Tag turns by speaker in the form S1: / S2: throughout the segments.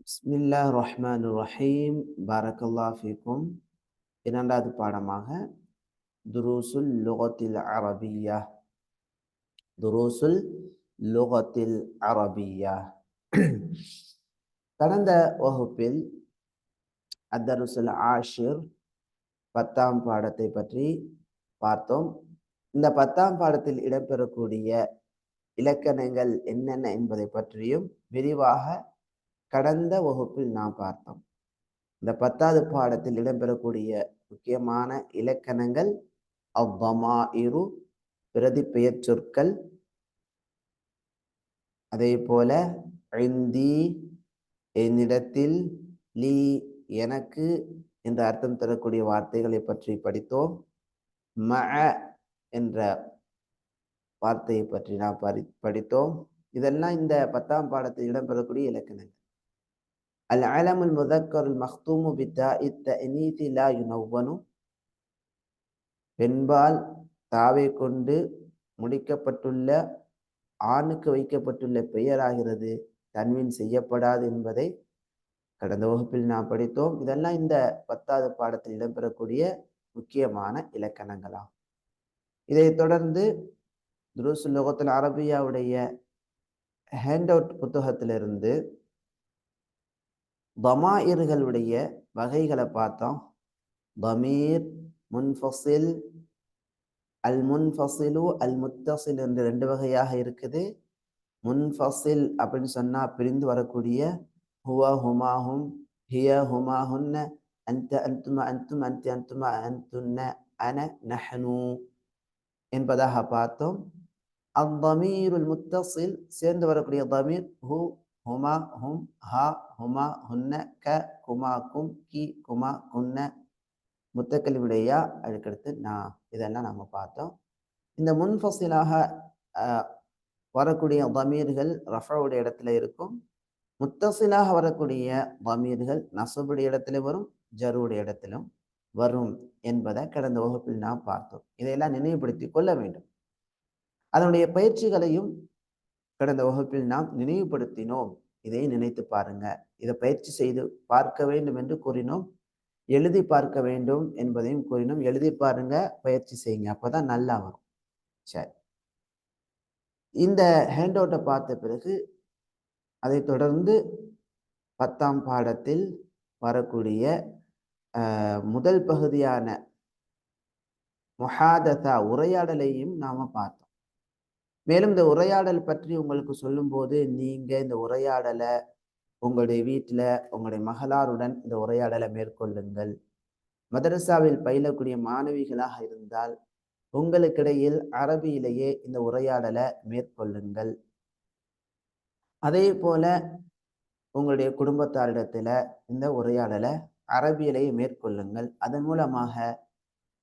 S1: பிஸ்மில்லாஹ் ரஹ்மான் ரஹீம். பாரக்கல்லா ஃபீக்கும். இரண்டாவது பாடமாக துரூசுல் லுகத்தில் அரபியா. துரூசுல் லுகத்தில் அரபியா. கடந்த வகுப்பில் அத்தருசுல் ஆஷிர் 10ஆம் பாடத்தை பற்றி பார்த்தோம். இந்த 10ஆம் பாடத்தில் இடம்பெறக்கூடிய இலக்கணங்கள் என்னென்ன என்பதை பற்றியும் விரிவாக கடந்த வகுப்பில் நாம் பார்த்தோம். இந்த 10வது பாடத்தில் இடம்பெறக்கூடிய முக்கியமான இலக்கணங்கள் அவ்வமாயிரு, பிரதிபெயர் சொற்கள், அதே போல இந்தி, என்னிடத்தில், லீ, எனக்கு என்ற அர்த்தம் தரக்கூடிய வார்த்தைகளை பற்றி படித்தோம். மஅ என்ற வார்த்தையை பற்றி நாம் படித்தோம். இதெல்லாம் இந்த 10ஆம் பாடத்தில் இடம்பெறக்கூடிய இலக்கணங்கள். அல் அலமுல் முதக்கருல் மக்தூமு பித்தாஇ தஅனீதி லா யுனவ்வனு, பெண்பால் தாவை கொண்டு முடிக்கப்பட்டுள்ள ஆணுக்கு வைக்கப்பட்டுள்ள பெயராகிறது தன்வீன் செய்யப்படாது என்பதை கடந்த வகுப்பில் நாம் படித்தோம். இதெல்லாம் இந்த 10வது பாடத்தில் இடம்பெறக்கூடிய முக்கியமான இலக்கணங்களாகும். இதைத் தொடர்ந்து துரூசுல் லுகத்துல் அரபியாவுடைய ஹேண்ட் அவுட் புத்தகத்திலிருந்து தமாயிர்களுடைய வகைகளை பார்த்தோம். தமீர், முன்ஃபசில், அல் முன்ஃபசிலு, அல் முத்தசில் என்று 2 வகையாக இருக்குது. முன்ஃபசில் அப்படின்னு சொன்னா பிரிந்து வரக்கூடிய ஹுவ ஹுமாஹும், ஹிய ஹுமாஹுன்ன, அன்த அன்தும அன்தும், அன்தி அன்தும அன்துன்ன, அன நஹ்னு என்பதாக பார்த்தோம். அத்தமீருல் முத்தசில் சேர்ந்து வரக்கூடிய தமீர் ஹு, ஹுமா, ஹும், ஹா, ஹுமா, ஹுன்ன, க, குமா, கும், கி, குமா, குன்ன, முத்தக்கல்விடையா, அதுக்கடுத்து நான், இதெல்லாம் நம்ம பார்த்தோம். இந்த முன்ஃபசிலாக வரக்கூடிய தமீர்கள் ரஃபவுடைய இடத்துல இருக்கும். முத்தசிலாக வரக்கூடிய தமீர்கள் நஸபுடைய இடத்துல வரும், ஜருடைய இடத்திலும் வரும் என்பதை கடந்த வகுப்பில் நாம் பார்த்தோம். இதையெல்லாம் நினைவுபடுத்தி கொள்ள வேண்டும். அதனுடைய பயிற்சிகளையும் கடந்த வகுப்பில் நாம் நினைவுபடுத்தினோம். இதை நினைத்து பாருங்க. இதை பயிற்சி செய்து பார்க்க வேண்டும் என்று கூறினோம். எழுதி பார்க்க வேண்டும் என்பதையும் கூறினோம். எழுதி பாருங்க, பயிற்சி செய்யுங்க, அப்பதான் நல்லா வரும். சரி, இந்த ஹேண்ட் அவுட்டை பார்த்த பிறகு அதை தொடர்ந்து 10ஆம் பாடத்தில் வரக்கூடிய முதல் பகுதியான முஹாததா, உரையாடலையும் நாம பார்த்தோம். மேலும் இந்த உரையாடல் பற்றி உங்களுக்கு சொல்லும்போது நீங்க இந்த உரையாடலை உங்களுடைய வீட்டில் உங்களுடைய மகளாருடன் இந்த உரையாடலை மேற்கொள்ளுங்கள். மதரசாவில் பயிலக்கூடிய மாணவிகளாக இருந்தால் உங்களுக்கிடையில் அரபியிலேயே இந்த உரையாடலை மேற்கொள்ளுங்கள். அதே போல உங்களுடைய குடும்பத்தாரிடத்துல இந்த உரையாடலை அரபியிலேயே மேற்கொள்ளுங்கள். அதன் மூலமாக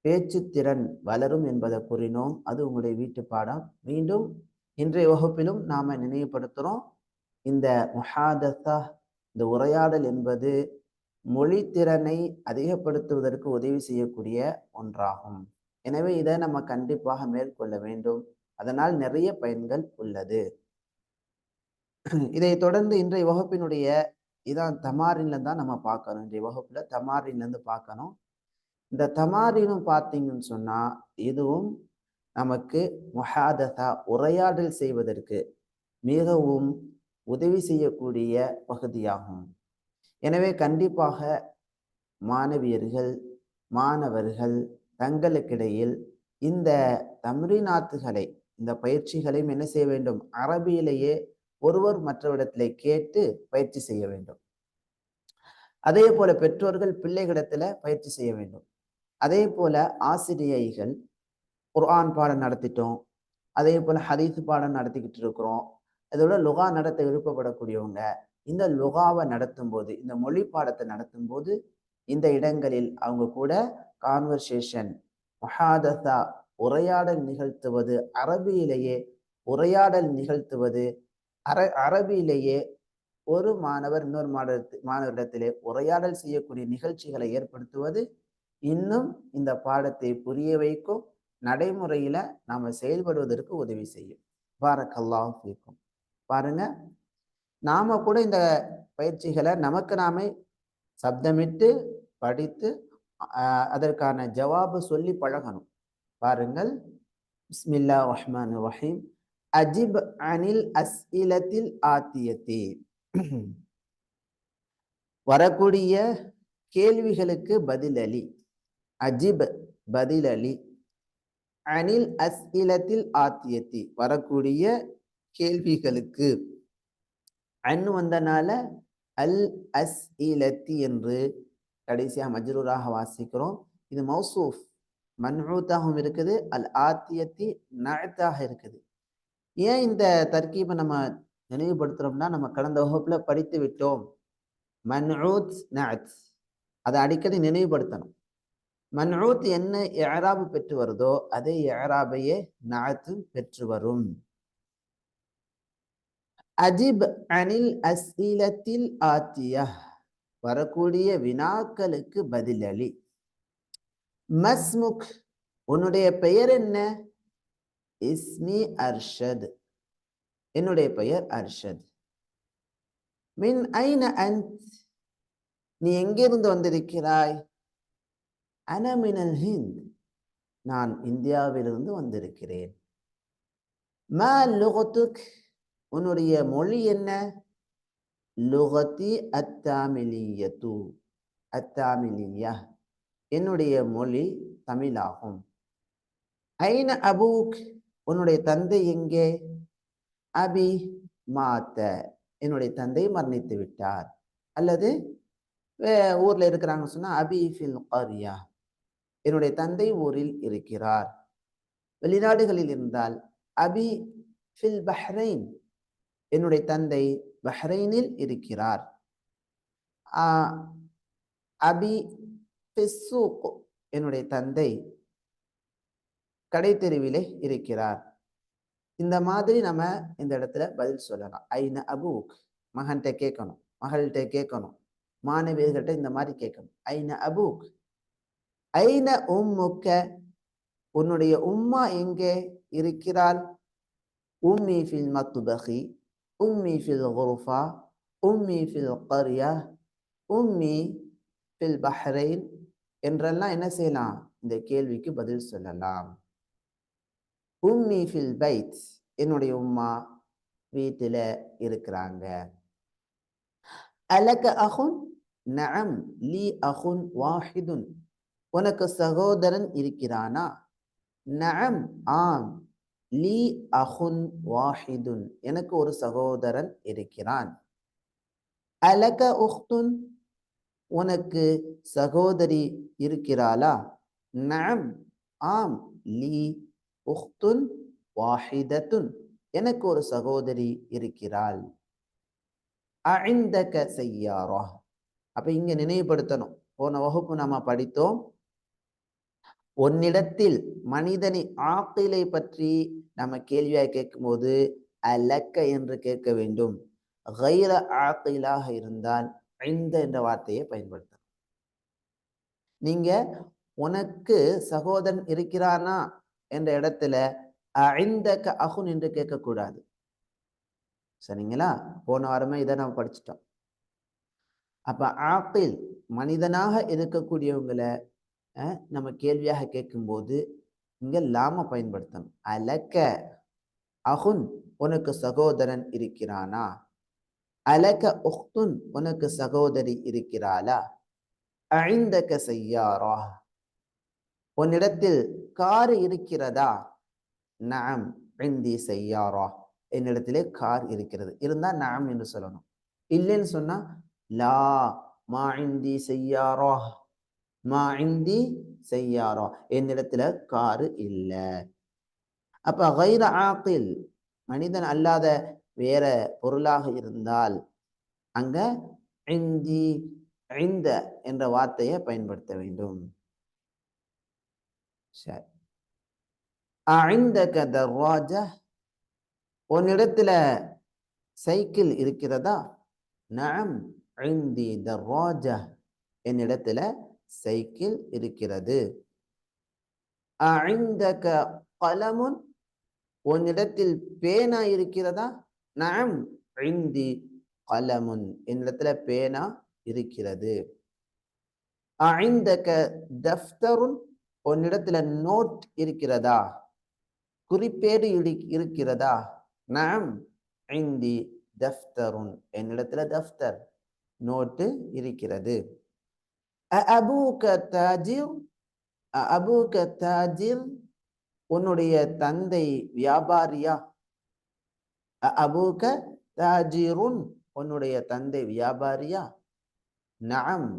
S1: பேச்சு திறன் வளரும் என்பதை கூறினோம். அது உங்களுடைய வீட்டு பாடம். மீண்டும் இன்றைய வகுப்பிலும் நாம நினைவுபடுத்துறோம். இந்த முஹாதஸா, இந்த உரையாடல் என்பது மொழி திறனை அதிகப்படுத்துவதற்கு உதவி செய்யக்கூடிய ஒன்றாகும். எனவே இதை நம்ம கண்டிப்பாக மேற்கொள்ள வேண்டும். அதனால் நிறைய பயன்கள் உள்ளது. இதை தொடர்ந்து இன்றைய வகுப்பினுடைய இதான் தமாரின்ல தான் நம்ம பார்க்கணும். இன்றைய வகுப்புல தமாரின்ல இருந்து பார்க்கணும். இந்த தமாரினும் பார்த்தீங்கன்னு சொன்னா இதுவும் நமக்கு முஹாதஸா, உரையாடல் செய்வதற்கு மிகவும் உதவி செய்யக்கூடிய பகுதியாகும். எனவே கண்டிப்பாக மாணவியர்கள், மாணவர்கள் தங்களுக்கிடையில் இந்த தம்ரீனாத்துகளை, இந்த பயிற்சிகளையும் என்ன செய்ய வேண்டும்? அரபியிலேயே ஒருவர் மற்றவரிடத்திலே கேட்டு பயிற்சி செய்ய வேண்டும். அதே போல பெற்றோர்கள் பிள்ளைகளிடத்துல பயிற்சி செய்ய வேண்டும். அதே போல ஆசிரியைகள் குர்ஆன் பாடம் நடத்திட்டோம், அதே போல ஹதீஸ் பாடம் நடத்திக்கிட்டு இருக்கிறோம். அதோட லுகா நடத்த விருப்பப்படக்கூடியவங்க இந்த லுகாவை நடத்தும் போது, இந்த மொழி பாடத்தை நடத்தும் போது இந்த இடங்களில் அவங்க கூட கான்வர்சேஷன், முஹாதஸா, உரையாடல் நிகழ்த்துவது, அரபியிலேயே உரையாடல் நிகழ்த்துவது, அரபியிலேயே ஒரு மாணவர் இன்னொரு மாணவரிடத்திலே உரையாடல் செய்யக்கூடிய நிகழ்ச்சிகளை ஏற்படுத்துவது இன்னும் இந்த பாடத்தை புரிய வைக்கும், நடைமுறையில நாம செயல்படுவதற்கு உதவி செய்யும். பாரக்கல்லாஹு ஃபீக்கும். பாருங்க, நாம கூட இந்த பயிற்சிகளை நமக்கு நாமே சப்தமிட்டு படித்து அதற்கான ஜவாபு சொல்லி பழகணும். பாருங்கள், பிஸ்மில்லா ரஹ்மான் ரஹீம். அஜிப் அனில் அஸ்இலத்தில் ஆத்தியத்தி. வரக்கூடிய கேள்விகளுக்கு பதிலளி. அஜிப் பதிலளி. அனில் அஸ்இலத்தில் ஆத்தியத்தி வரக்கூடிய கேள்விகளுக்கு. அன் வந்தனால அல் அஸ்இலத்தி என்று கடைசியாக மஜ்ரூராக வாசிக்கிறோம். இது மௌசூஃப் மன்ஊத்தாகவும் இருக்குது, அல் ஆத்தியத்தி நஅத்தாக இருக்குது. ஏன் இந்த தர்கீபை நம்ம நினைவுபடுத்துறோம்னா, நம்ம கடந்த வகுப்புல படித்து விட்டோம். மன்ஊத் நஅத், அதை அடிக்கடி நினைவுபடுத்தணும். மன்ஊத் என்ன இஅராபு பெற்று வருதோ அதே இஅராபையே நஅத் பெற்று வரும். அஜிப் அனில் அஸ்இலத்தில் ஆத்தியா வரக்கூடிய வினாக்களுக்கு பதிலளி. மஸ்முக் உன்னுடைய பெயர் என்ன? இஸ்மி அர்ஷத், என்னுடைய பெயர் அர்ஷத். மின் ஐன அன்த், நீ எங்கிருந்து வந்திருக்கிறாய்? அன மினல் ஹிந்த், நான் இந்தியாவிலிருந்து வந்திருக்கிறேன். மா லுகத்துக், உன்னுடைய மொழி என்ன? லுகத்தி அத்தாமிலியத்து, அத்தாமிலியா, என்னுடைய மொழி தமிழாகும். ஐன அபூக், உன்னுடைய தந்தை எங்கே? அபி மாத்த, என்னுடைய தந்தை மரணித்து விட்டார். அல்லது ஊர்ல இருக்கிறாங்கன்னு சொன்னா அபி ஃபில் கர்யா, என்னுடைய தந்தை ஊரில் இருக்கிறார். வெளிநாடுகளில் இருந்தால் அபி ஃபில் பஹ்ரைன், என்னுடைய தந்தை பஹ்ரைனில் இருக்கிறார். அபி ஃபிஸ்ஸூக், என்னுடைய தந்தை கடை தெருவிலே இருக்கிறார். இந்த மாதிரி நம்ம இந்த இடத்துல பதில் சொல்லலாம். ஐன அபூக், மகன்கிட்ட கேட்கணும், மகள்கிட்ட கேட்கணும், மாணவியர்கிட்ட இந்த மாதிரி கேட்கணும். ஐன அபூக். ஐன உம்முக்க, உன்னுடைய உம்மா எங்கே இருக்கிறாள்? உம்மி ஃபில் மத்பகி, உம்மி ஃபில் குர்ஃபா, உம்மி ஃபில் கர்யா, உம்மி ஃபில் பஹ்ரைன் என்றெல்லாம் என்ன செய்யலாம்? இந்த கேள்விக்கு பதில் சொல்லலாம். உம்மி ஃபில் பைத், என்னுடைய உம்மா வீட்டில இருக்கிறாங்க. அலக அஹுன்? நஅம் லீ அஹுன் வாஹிதுன், உனக்கு சகோதரன் இருக்கிறானா? நஅம் ஆம், லீ அஹுன் வாஹிதுன், எனக்கு ஒரு சகோதரன் இருக்கிறான். அலக உஹ்துன், உனக்கு சகோதரி இருக்கிறாளா? நஅம் ஆம், லீ உஹ்துன் வாஹிதத்துன், எனக்கு ஒரு சகோதரி இருக்கிறாள். அஇந்தக சய்யாரா, அப்ப இங்க நினைவுபடுத்தணும். போன வகுப்பு நாம படித்தோம், உன்னிடத்தில் மனிதனை ஆக்கிலை பற்றி நம்ம கேள்வியாய் கேட்கும் போது அலக்க என்று கேட்க வேண்டும். கைர ஆக்கிலாக இருந்தால் இந்த என்ற வார்த்தையை பயன்படுத்தணும். நீங்க உனக்கு சகோதரன் இருக்கிறானா என்ற இடத்துல அஇந்தக அஹுன் என்று கேட்கக்கூடாது. சரிங்களா? போன வாரமே இதை நம்ம படிச்சுட்டோம். அப்ப ஆக்கில் மனிதனாக இருக்கக்கூடியவங்களை நம்ம கேள்வியாக கேட்கும்போது இங்க லாம பயன்படுத்தணும். அலக்க அஹுன், உனக்கு சகோதரன் இருக்கிறானா? அலக உஹ்துன், உனக்கு சகோதரி இருக்கிறாளா? அஇந்தக சய்யாரா, உன்னிடத்தில் கார் இருக்கிறதா? நஅம் இந்தி சய்யாரா, என்னிடத்திலே கார் இருக்கிறது. இருந்தா நஅம் என்று சொல்லணும். இல்லைன்னு சொன்னா லா மா இந்தி சய்யாரா, மா இந்தி சய்யாரா, என்னிடத்துல காரு இல்லை. அப்ப கைர ஆக்கில், மனிதன் அல்லாத வேற பொருளாக இருந்தால் அங்க இந்தி இந்த என்ற வார்த்தையை பயன்படுத்த வேண்டும். சரி. அஇந்தக தர்வாஜா, உன்னிடத்துல சைக்கிள் இருக்கிறதா? நஅம் இந்தி தர்வாஜா, என்னிடத்துல சைக்கிள் இருக்கிறது. அஇந்தக கலமுன், உன்னிடத்தில் பேனா இருக்கிறதா? நஅம் இந்தி கலமுன், என்னிடத்துல பேனா இருக்கிறது. அஇந்தக தஃப்தருன், உன்னிடத்துல நோட் இருக்கிறதா, குறிப்பேடு இருக்கிறதா. நஅம் இந்தி தஃப்தருன், என்னிடத்துல தஃப்தர் நோட்டு இருக்கிறது. அஅபூக தாஜிர், அஅபூக தாஜிர், உன்னுடைய தந்தை வியாபாரியா. அஅபூக தாஜிருன், உன்னுடைய தந்தை வியாபாரியா. நஅம்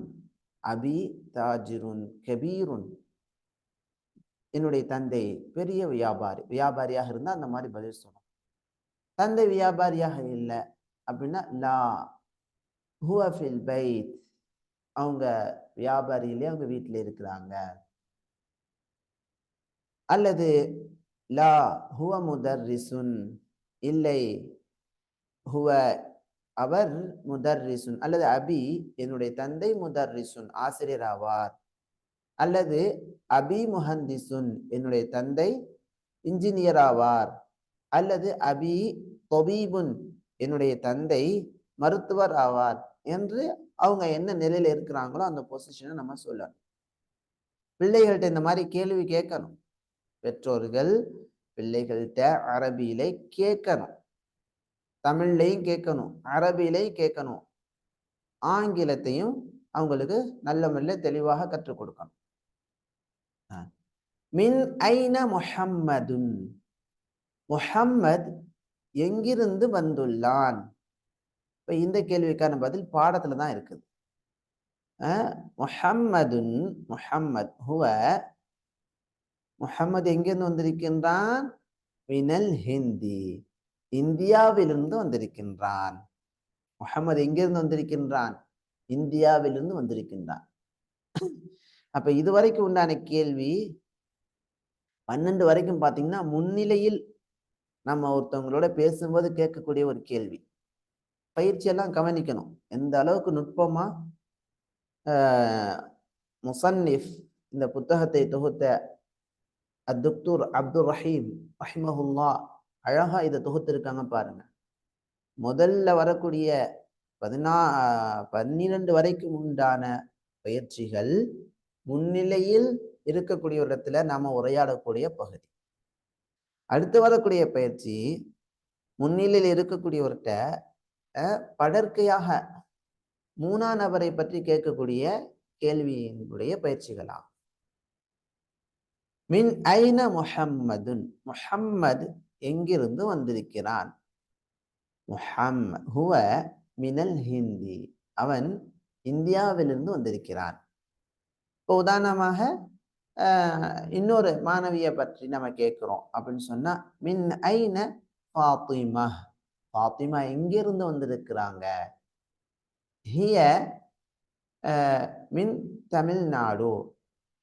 S1: அபி தாஜிருன் கபீருன், என்னுடைய தந்தை பெரிய வியாபாரி. வியாபாரியாக இருந்தால் அந்த மாதிரி பதில் சொல்லணும். தந்தை வியாபாரியாக இல்லை அப்படின்னா லா ஹுவ ஃபில் பைத், அவங்க வியாபாரியிலே அவங்க வீட்டில் இருக்கிறாங்க. அல்லது லா ஹுவ முதர்ரிசுன், இல்லை ஹுவ அவர் முதர்ரிசுன், அல்லது அபி என்னுடைய தந்தை முதர்ரிசுன் ஆசிரியர் ஆவார். அல்லது அபி முஹந்திசுன், என்னுடைய தந்தை இன்ஜினியர் ஆவார். அல்லது அபி தொபீபுன், என்னுடைய தந்தை மருத்துவர் ஆவார் என்று அவங்க என்ன நிலையில இருக்கிறாங்களோ அந்த பொசிஷனை நம்ம சொல்லணும். பிள்ளைகள்கிட்ட இந்த மாதிரி கேள்வி கேட்கணும். பெற்றோர்கள் பிள்ளைகள்கிட்ட அரபியிலே கேட்கணும், தமிழ்லையும் கேட்கணும், அரபியிலையும் கேட்கணும், ஆங்கிலத்தையும் அவங்களுக்கு நல்ல மெல்ல தெளிவாக கற்றுக் கொடுக்கணும். மின் ஐன முஹம்மதுன், முஹம்மத் எங்கிருந்து வந்துள்ளான். இப்ப இந்த கேள்விக்கான பதில் பாடத்துல தான் இருக்குது. முஹம்மதுன், முஹம்மத் ஹுவ, முஹம்மது எங்கிருந்து வந்திருக்கின்றான். மினல் ஹிந்தி, இந்தியாவிலிருந்து வந்திருக்கின்றான். முஹம்மது எங்கிருந்து வந்திருக்கின்றான், இந்தியாவிலிருந்து வந்திருக்கின்றான். அப்ப இதுவரைக்கும் உண்டான கேள்வி 12 வரைக்கும் பாத்தீங்கன்னா முன்னிலையில் நம்ம ஒருத்தவங்களோட பேசும்போது கேட்கக்கூடிய ஒரு கேள்வி. பயிற்சியெல்லாம் கவனிக்கணும். எந்த அளவுக்கு நுட்பமா முசன்னிஃப் இந்த புத்தகத்தை தொகுத்த அத்துக்தூர் அப்துல் ரஹீம் ரஹிமஹுல்லா அழகா இதை தொகுத்திருக்காங்க பாருங்க. முதல்ல வரக்கூடிய 12 வரைக்கும் உண்டான பயிற்சிகள் முன்னிலையில் இருக்கக்கூடிய ஒரு இடத்துல நாம உரையாடக்கூடிய பகுதி. அடுத்து வரக்கூடிய பயிற்சி முன்னிலையில் இருக்கக்கூடியவர்கிட்ட படற்கையாக 3ஆம் நபரை பற்றி கேட்கக்கூடிய கேள்வியினுடைய பயிற்சிகளாகும். மின் ஐன முஹம்மதுன், முஹம்மது எங்கிருந்து வந்திருக்கிறான். முஹம்மத் ஹுவ மினல் ஹிந்தி, அவன் இந்தியாவிலிருந்து வந்திருக்கிறான். இப்போ உதாரணமாக இன்னொரு மாணவியை பற்றி நம்ம கேட்கிறோம் அப்படின்னு சொன்னா மின் ஐன ஃபாத்திமா, ஃபாத்திமா எங்கிருந்து வந்திருக்கிறாங்க. ஹிய மின் தமிழ்நாடு,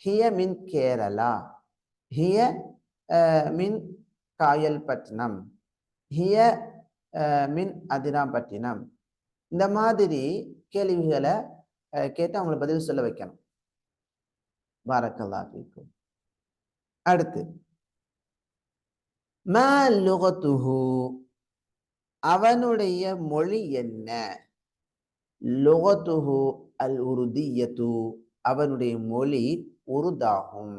S1: ஹிய மின் கேரளா, ஹிய மின் காயல்பட்டினம், ஹிய மின் அதிராம்பட்டினம். இந்த மாதிரி கேள்விகளை கேட்டு அவங்களை பதில் சொல்ல வைக்கணும். பாரக்கல்லாஹு ஃபீக்கும். அடுத்து மா லுகத்துஹு, அவனுடைய மொழி என்ன. லுகத்துஹு அல் உருதியத்து, அவனுடைய மொழி உருதாகும்.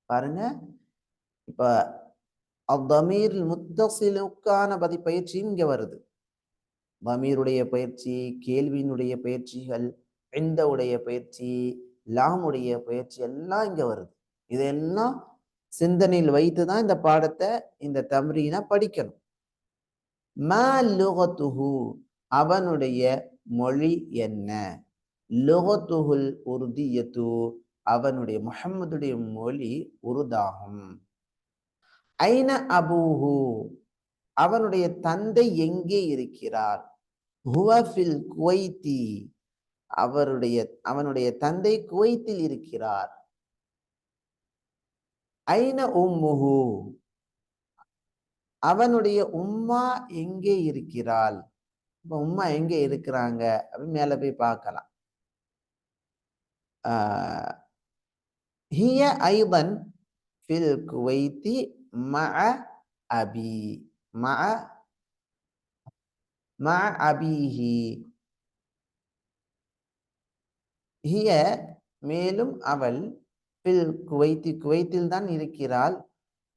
S1: பாருங்க, இப்ப அத்தமீர் முத்தசிலுக்கான பயிற்சி இங்க வருது. தமீருடைய பயிற்சி, கேள்வியினுடைய பயிற்சிகள், இந்த உடைய பயிற்சி, லாமுடைய பயிற்சி எல்லாம் இங்க வருது. இதெல்லாம் சிந்தனையில் வைத்துதான் இந்த பாடத்தை, இந்த தம்ரீனை படிக்கணும். மா லுகத்துஹு, அவனுடைய மொழி என்ன. லுகத்துஹுல் உருதியத்து, அவனுடைய முஹம்மதுடைய மொழி உருதாகும். ஐன அபூஹு, அவனுடைய தந்தை எங்கே இருக்கிறார். ஹுவ ஃபில் குவைத்தி, அவனுடைய தந்தை குவைத்தில் இருக்கிறார். ஐன உம்முஹு, அவனுடைய உம்மா எங்கே இருக்கிறாள். இப்ப உம்மா எங்கே இருக்கிறாங்க அப்படின்னு மேல போய் பார்க்கலாம். ஹிய ஐதன் ஃபில் குவைத்தி மஅ அபி, மஅ மஅ அபீஹி. ஹிய மேலும் அவள் ஃபில் குவைத்தி குவைத்தில் தான் இருக்கிறாள்.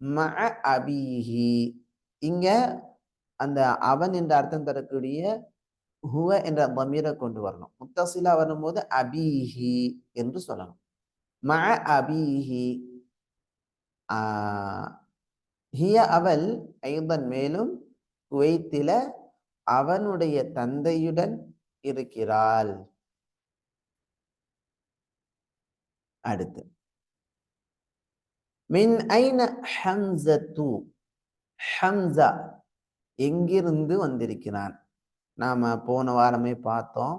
S1: மஅ அபீஹி இங்க அந்த அவன் என்ற அர்த்தம் தரக்கூடிய ஹுவ என்ற தமீரை கொண்டு வரணும். முத்தசிலா வரும்போது அபீஹி என்று சொல்லணும். மஅ அபீஹி ஹிய அவள் ஐதன் மேலும் குவைத்தில அவனுடைய தந்தையுடன் இருக்கிறாள். அடுத்து மின் ஐன ஹம்ஸத்து, ஹம்ஸா எங்கிருந்து வந்திருக்கிறான்? நாம போன வாரமே பார்த்தோம்.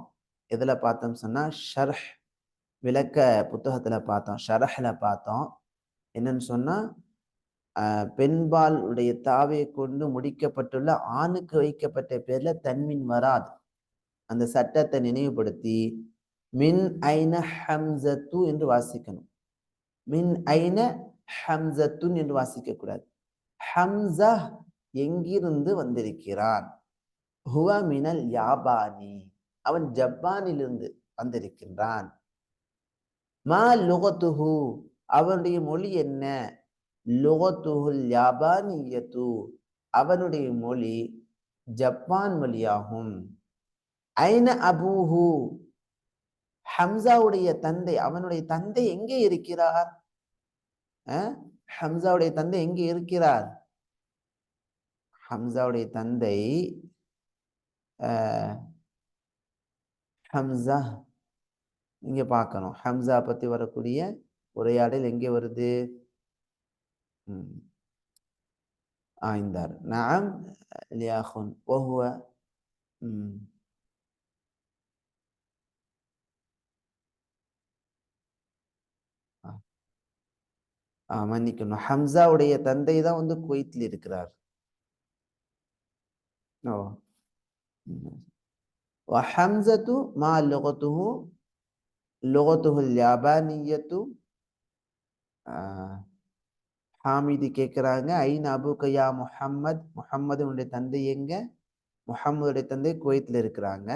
S1: எதுல பார்த்தோம் சொன்னா ஷர்ஹ் விளக்க புத்தகத்துல பார்த்தோம், ஷரஹ்ல பார்த்தோம். என்னன்னு சொன்னா பெண்பால் உடைய தாவையை கொண்டு முடிக்கப்பட்டுள்ள ஆணுக்கு வைக்கப்பட்ட பேர்ல தன்மின் வராது. அந்த சட்டத்தை நினைவுபடுத்தி மின் ஐன ஹம்ஸத்து என்று வாசிக்கணும். மின் ஐன ஹம்ஸத்துன் என்று வாசிக்க கூடாது. ஹம்ஸா எங்கிருந்து வந்திருக்கிறான்? ஹுவ மினல் யாபானி அவன் ஜப்பானிலிருந்து வந்திருக்கின்றான். மா லுகத்துஹு அவனுடைய மொழி என்ன? லுகத்துஹுல் யாபானியத்து அவனுடைய மொழி ஜப்பான் மொழியாகும். ஐன அபூஹு ஹம்சாவுடைய தந்தை அவனுடைய தந்தை எங்கே இருக்கிறார்? ஹம்சாவுடைய தந்தை எங்கே இருக்கிறார்? ஹம்சாவுடைய தந்தை ஹம்சா இங்க பார்க்கணும். ஹம்சா பத்தி வரக்கூடிய உரையாடல் எங்கே வருது? ஆய்ந்தார் நஅம் லியாஹுன் வஹுவ மன்னிக்கணும். ஹம்சாவுடைய தந்தை தான் வந்து குவைத்தில் இருக்கிறார். ஓ வஹம்ஸத்து மா லுகத்துஹு லுகத்துஹுல் யாபானியத்து. ஹாமிதி கேட்குறாங்க ஐன அபூக யா முஹம்மத், முஹம்மதுடைய தந்தை எங்க? முஹம்மதுடைய தந்தை குவைத்தில் இருக்கிறாங்க.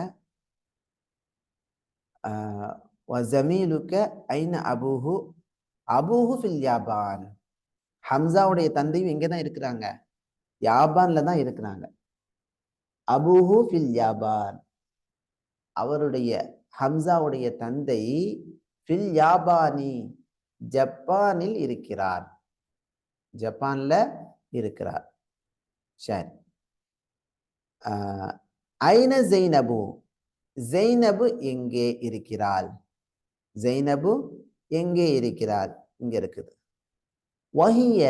S1: வஸமீலுக ஐன அபூஹு அபூஹு ஃபில் யாபான் ஹம்சாவுடைய தந்தையும் எங்கே தான் இருக்கிறாங்க? யாபான்ல தான் இருக்கிறாங்க. அபூஹு ஃபில் யாபான் அவருடைய ஹம்சாவுடைய தந்தை ஃபில் யாபானி ஜப்பானில் இருக்கிறார். ஜப்பான்ல இருக்கிறார். சரி. ஐன ஜெய்னபு ஜெய்னபு எங்கே இருக்கிறாள்? ஜெய்னபு எங்கே இருக்கிறாள்? இங்க இருக்குது. வஹிய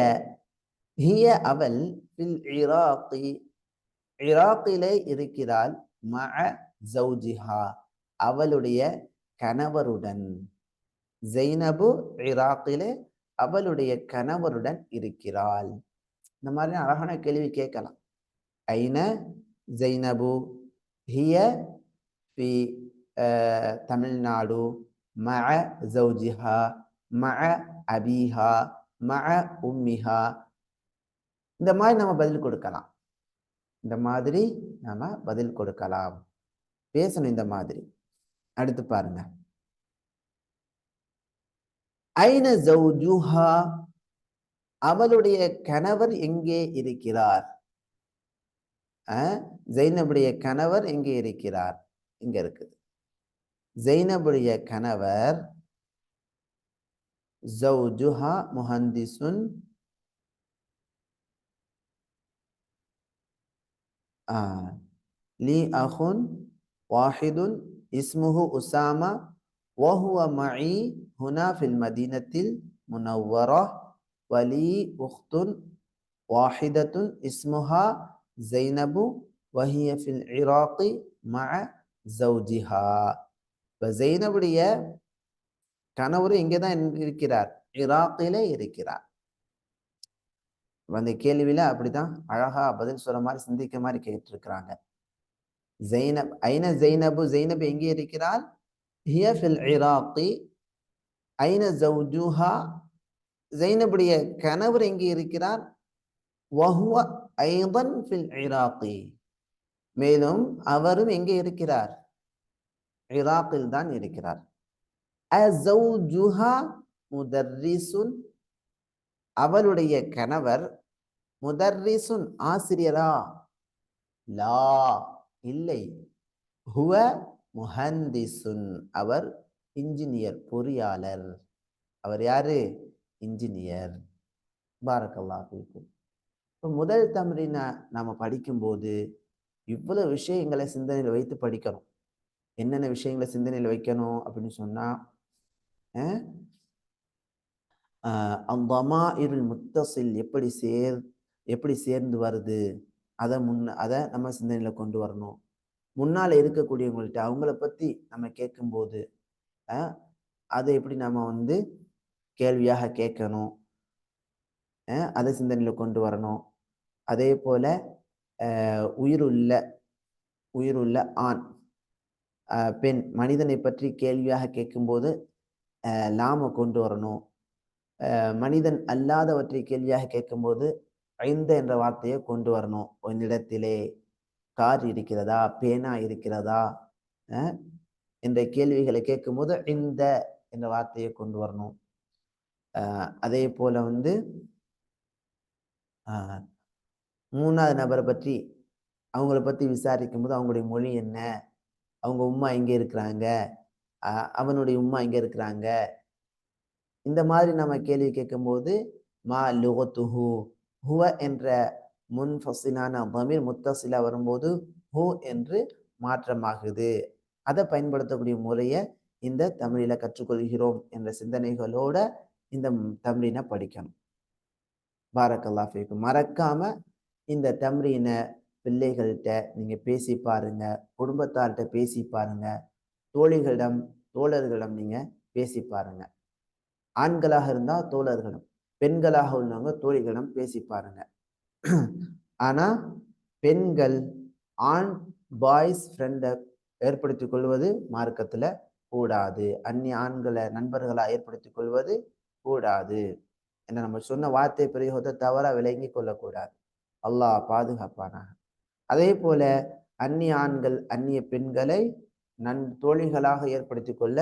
S1: ஹிய அவள் ஃபில் இராக்கி இராக்கிலே இருக்கிறாள். மஅ ஜௌஜிஹா அவளுடைய கணவருடன். ஜெய்னபு இராக்கிலே அவளுடைய கணவருடன் இருக்கிறாள். இந்த மாதிரி அழகான கேள்வி கேட்கலாம். ஐன ஜெய்னபு ஹிய ஃபி தமிழ்நாடு மஅ ஜௌஜிஹா மஅ அபீஹா மஅ உம்மிஹா. இந்த மாதிரி நம்ம பதில் கொடுக்கலாம். இந்த மாதிரி நாம பதில் கொடுக்கலாம், பேசணும் இந்த மாதிரி. அடுத்து பாருங்க. ஐன ஜௌஜுஹா அவளுடைய கணவர் எங்கே இருக்கிறார்? ஜெய்னபுடைய கணவர் எங்கே இருக்கிறார்? இங்க இருக்குது. ஜெய்னபுடைய கணவர் ஜௌஜுஹா முஹந்திசுன் லி அஹுன் வாஹிதுன் இஸ்முஹு உசாமா வஹுவ மஇ ஹுனா ஃபில் மதீனத்தில் முனவ்வரா வலி உக்துன் வாஹிதத்துன் இஸ்முஹா ஜைனபு வஹிய ஃபில் இராக்கி மஅ ஜௌஜிஹா. இப்போ ஜைனபுடைய கணவர் எங்கே தான் இருக்கிறார்? இராக்கிலே இருக்கிறார். அந்த கேள்வியில அப்படிதான் அழகா பதில் சொல்ற மாதிரி சிந்திக்க மாதிரி கேட்டிருக்கிறாங்க. ஜெய்னப் ஐன ஜெய்னபு ஜெய்னப் எங்கே இருக்கிறாள்? ஹிய ஃபில் இராக்கி. ஐன ஜௌஜுஹா ஜெய்னபுடைய கணவர் எங்கே இருக்கிறார்? வஹுவ ஐதன் ஃபில் இராக்கி மேலும் அவரும் எங்கே இருக்கிறார்? ஈராக்கில் தான் இருக்கிறார். அஸௌஜுஹா முதர்ரிசுன், அவளுடைய கணவர் முதர்ரிசுன் ஆசிரியரா? லா, இல்லை. ஹுவ முஹந்திசுன், அவர் இன்ஜினியர், பொறியாளர். அவர் யாரு? இன்ஜினியர். பாரக்கல்லாஹு ஃபீக்கும். இப்போ முதல் தம்ரீனை நாம படிக்கும்போது இவ்வளவு விஷயங்களை சிந்தனையில் வைத்து படிக்கணும். என்னென்ன விஷயங்களை சிந்தனையில் வைக்கணும் அப்படின்னு சொன்னா, அந்தமாஇருல் முத்தசில் எப்படி சேர்ந்து வருது, அதை நம்ம சிந்தனையில கொண்டு வரணும். முன்னால இருக்கக்கூடியவங்கள்ட்ட அவங்கள பத்தி நம்ம கேட்கும்போது அதை எப்படி நம்ம கேள்வியாக கேட்கணும், அதை சிந்தனையில கொண்டு வரணும். அதே போல உயிருள்ள ஆண் பெண் மனிதனை பற்றி கேள்வியாக கேட்கும்போது லாம கொண்டு வரணும். மனிதன் அல்லாதவற்றை கேள்வியாக கேட்கும்போது ஐந்த என்ற வார்த்தையை கொண்டு வரணும். உன்னிடத்திலே கார் இருக்கிறதா, பேனா இருக்கிறதா என்ற கேள்விகளை கேட்கும்போது இந்த என்ற வார்த்தையை கொண்டு வரணும். அதே போல மூணாவது நபரை பற்றி அவங்கள பற்றி விசாரிக்கும் போது அவங்களுடைய மொழி என்ன, அவங்க உம்மா எங்கே இருக்கிறாங்க, அவனுடைய உம்மா எங்கே இருக்கிறாங்க, இந்த மாதிரி நம்ம கேள்வி கேட்கும்போது மா லுகத்துஹு, ஹுவ என்ற முன்ஃபஸிலான தமீர் முத்தசிலா வரும்போது ஹு என்று மாற்றமாகுது. அதை பயன்படுத்தக்கூடிய முறையை இந்த தமிழில கற்றுக்கொள்கிறோம் என்ற சிந்தனைகளோட இந்த தம்ரீனை படிக்கணும். பாரக்கல்லாஹு ஃபீக்கும். மறக்காம இந்த தம்ரீனை பிள்ளைகள்கிட்ட நீங்க பேசி பாருங்க, குடும்பத்தார்கிட்ட பேசி பாருங்க, தோழர்களிடம் நீங்க பேசி பாருங்க. ஆண்களாக இருந்தா தோழர்களும், பெண்களாக உள்ளவங்க தோழிகளிடம் பேசி பாருங்க. ஆனா பெண்கள் ஆண் பாய்ஸ் ஃப்ரெண்டை ஏற்படுத்திக் கொள்வது மார்க்கத்துல கூடாது. அந்நிய ஆண்களை நண்பர்களா ஏற்படுத்திக் கொள்வது கூடாது. என்ன நம்ம சொன்ன வார்த்தை பிரயோகத்தை தவறா விளங்கி கொள்ளக்கூடாது. அல்லாஹ் பாதுகாப்பானாக. அதே போல அந்நிய ஆண்கள் அந்நிய பெண்களை தோழிகளாக ஏற்படுத்திக் கொள்ள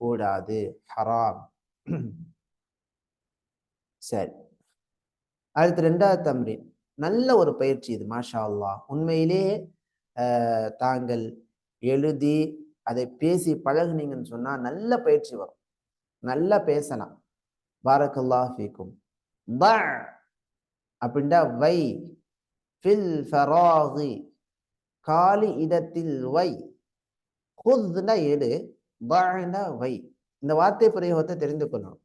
S1: கூடாது, ஹராம். சரி, அடுத்து 2வது தம்ரீன். நல்ல ஒரு பயிற்சி இது, மாஷா அல்லாஹ். உண்மையிலே தாங்கள் எழுதி அதை பேசி பழகுனீங்கன்னு சொன்னா நல்ல பயிற்சி வரும், நல்லா பேசலாம். பாரக்கல்லாஹு ஃபீக்கும். அப்படின்டா வை, ஃபில் ஃபராகி, காலி இடத்தில் வை, ஹுத்னா எடு, பஅனா வை. இந்த வார்த்தை பிரயோகத்தை தெரிந்து கொள்ளணும்.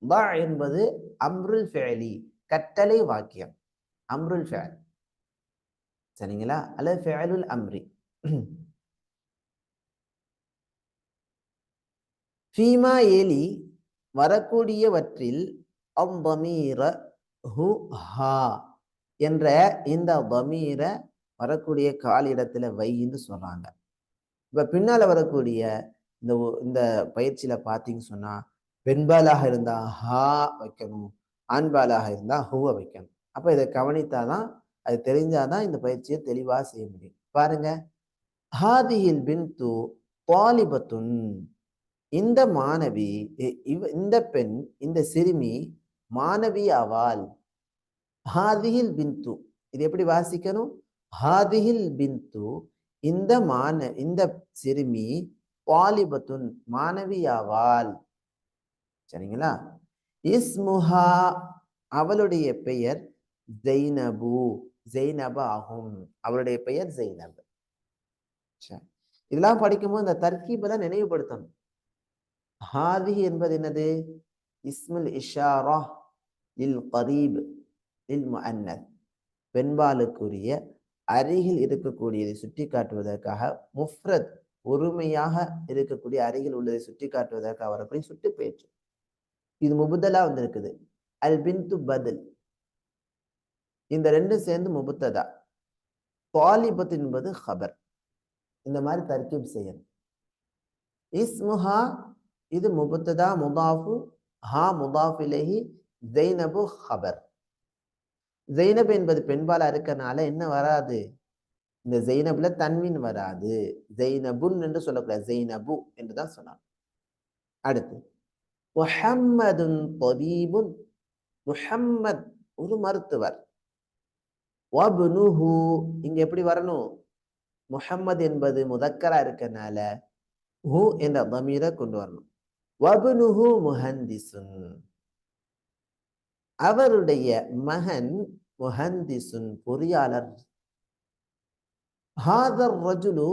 S1: ப என்பது அம்ருல் ஃபிஅலி, கட்டளை வாக்கியம், அம்ருல் ஃபிஅல், சரிங்களா, அல்லது ஃபிஅலுல் அம்ரி. ஃபீமா ஏலி, வரக்கூடியவற்றில் அவ்வமீர ஹு ஹா என்ற இந்த தமீர வரக்கூடிய காலிடத்துல வைன்னு சொல்றாங்க. இப்ப பின்னால வரக்கூடிய இந்த பயிற்சியில பார்த்தீங்கன்னு சொன்னா, பெண்பாலாக இருந்தா ஹா வைக்கணும், ஆண்பாலாக இருந்தா ஹூவை வைக்கணும். அப்ப இதை கவனித்தாதான், அது தெரிஞ்சாதான் இந்த பயிற்சியை தெளிவா செய்ய முடியும். பாருங்க, ஹாதிஹில் பின்து தாலிபத்துன், இந்த மாணவி, இந்த பெண், இந்த சிறுமி மாணவி ஆவாள். ஹாதிஹில் பின்து, இது எப்படி வாசிக்கணும்? ஹாதிஹில் பின்து, இந்த சிறுமி தாலிபத்துன், மாணவியாவாள். சரிங்களா? இஸ்முஹா, அவளுடைய பெயர் ஜைனபு, ஜைனப ஆகும். அவளுடைய பெயர் ஜைனப். இதெல்லாம் படிக்கும்போது இந்த தர்கீபெல்லாம் நினைவுபடுத்தணும். ஹாதிஹி என்பது என்னது? இஸ்முல் இஷாரா லில் கரீப் லில் முஅன்னத், பெண்பாலுக்குரிய அருகில் இருக்கக்கூடியதை சுட்டி காட்டுவதற்காக, முஃப்ரத் ஒருமையாக இருக்கக்கூடிய அருகில் உள்ளதை சுட்டி காட்டுவதற்காக வரக்கூடிய சுட்டு பேச்சு. இது முபுத்தலா வந்திருக்குது. அல் பின்து பதில், இந்த ரெண்டும் சேர்ந்து முபுத்ததா. தாலிபத் என்பது ஹபர். இந்த மாதிரி தர்கீப் செய்யணும். இஸ்முஹா, இது முபுத்ததா முதாஃபு, ஹா முதாஃப் இலைஹி, ஜைனபு ஹபர். ஜைனப் என்பது பெண்பாலா இருக்கனால என்ன வராது? இந்த ஜெய்னப்ல தன்வீன் வராது. ஜெய்னபுன் என்று சொல்லக்கூடாது, ஜெய்னபு என்றுதான் சொன்னார். அடுத்து முஹம்மதுன் தபீபுன், முஹம்மத் ஒரு மருத்துவர். வப்னுஹு இங்க எப்படி வரணும்? முஹம்மது என்பது முதக்கரா இருக்கனால ஹு என்ற தமீரை கொண்டு வரணும். வப்னுஹு முஹந்திசுன், அவருடைய மகன் முஹந்திசுன் பொறியாளர். ஹாதர் ரஜுலு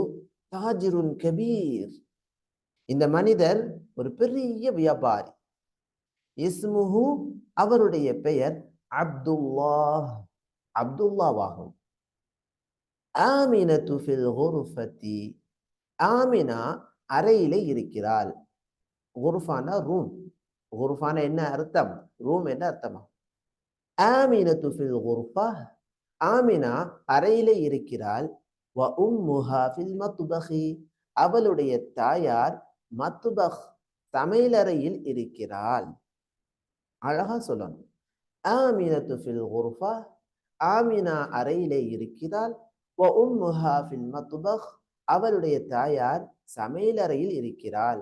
S1: தாஜிருன் கபீர், இந்த மனிதர் ஒரு பெரிய வியாபாரி. இஸ்முஹு அவருடைய பெயர் அப்துல்லாஹ், அப்துல்லாவாகும். ஆமினத்து ஃபில் குர்ஃபத்தி, ஆமினா அறையிலே இருக்கிறாள். குர்ஃபானா ரூம், குர்ஃபானா என்ன அர்த்தம்? ரூம் என்ன அர்த்தமா? ஆமினத்து ஃபில் குர்ஃபா, ஆமினா அறையிலே இருக்கிறாள். வ உம்முஹா ஃபில் மத்பஹி, அவளுடைய தாயார் மத்பஹ் சமையலறையில் இருக்கிறாள். அழகா சொல்லணும். ஆமினத்து ஃபில் குர்ஃபா, ஆமினா அறையிலே இருக்கிறாள். வ உம்முஹா ஃபில் மத்பஹ், அவளுடைய தாயார் சமையலறையில் இருக்கிறாள்.